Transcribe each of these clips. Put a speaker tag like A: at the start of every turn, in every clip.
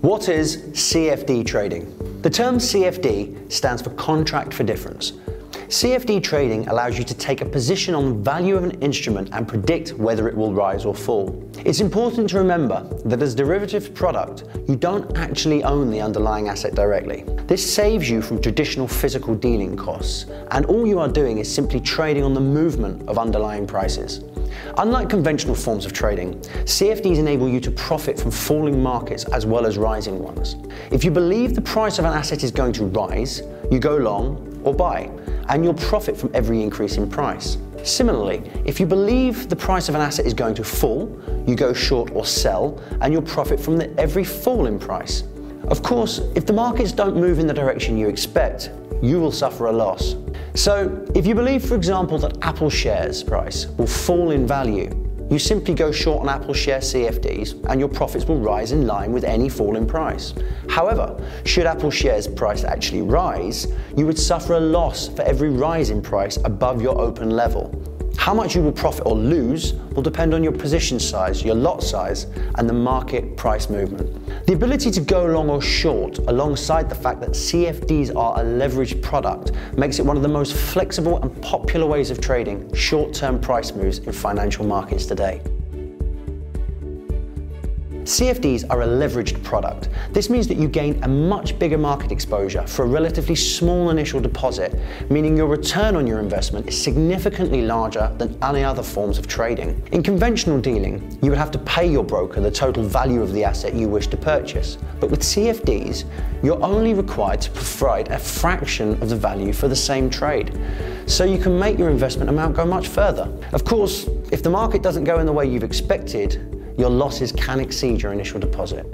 A: What is CFD trading? The term CFD stands for Contract for Difference. CFD trading allows you to take a position on the value of an instrument and predict whether it will rise or fall. It's important to remember that as a derivative product, you don't actually own the underlying asset directly. This saves you from traditional physical dealing costs, and all you are doing is simply trading on the movement of underlying prices. Unlike conventional forms of trading, CFDs enable you to profit from falling markets as well as rising ones. If you believe the price of an asset is going to rise, you go long or buy, and you'll profit from every increase in price. Similarly, if you believe the price of an asset is going to fall, you go short or sell, and you'll profit from every fall in price. Of course, if the markets don't move in the direction you expect, you will suffer a loss. So, if you believe, for example, that Apple shares price will fall in value, you simply go short on Apple share CFDs and your profits will rise in line with any fall in price. However, should Apple shares price actually rise, you would suffer a loss for every rise in price above your open level. How much you will profit or lose will depend on your position size, your lot size, and the market price movement. The ability to go long or short, alongside the fact that CFDs are a leveraged product, makes it one of the most flexible and popular ways of trading short-term price moves in financial markets today. CFDs are a leveraged product. This means that you gain a much bigger market exposure for a relatively small initial deposit, meaning your return on your investment is significantly larger than any other forms of trading. In conventional dealing, you would have to pay your broker the total value of the asset you wish to purchase. But with CFDs, you're only required to provide a fraction of the value for the same trade. So you can make your investment amount go much further. Of course, if the market doesn't go in the way you've expected, your losses can exceed your initial deposit.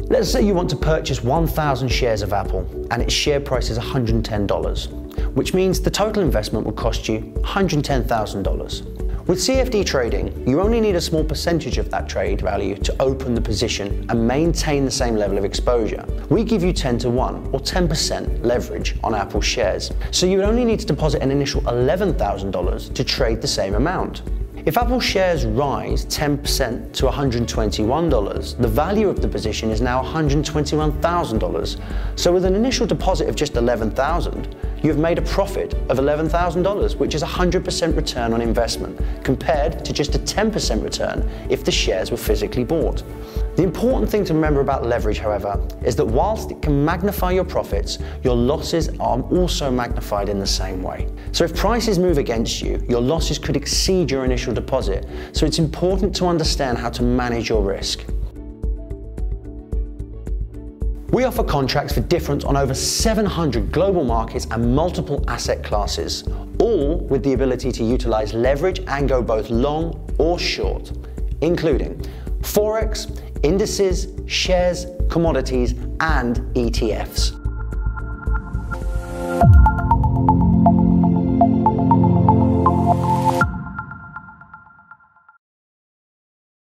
A: Let's say you want to purchase 1,000 shares of Apple and its share price is $110, which means the total investment will cost you $110,000. With CFD trading, you only need a small percentage of that trade value to open the position and maintain the same level of exposure. We give you 10-to-1 or 10% leverage on Apple shares, so you would only need to deposit an initial $11,000 to trade the same amount. If Apple shares rise 10% to $121, the value of the position is now $121,000. So with an initial deposit of just $11,000, you have made a profit of $11,000, which is a 100% return on investment, compared to just a 10% return if the shares were physically bought. The important thing to remember about leverage, however, is that whilst it can magnify your profits, your losses are also magnified in the same way. So if prices move against you, your losses could exceed your initial deposit, so it's important to understand how to manage your risk. We offer contracts for difference on over 700 global markets and multiple asset classes, all with the ability to utilize leverage and go both long or short, including Forex, indices, shares, commodities, and ETFs.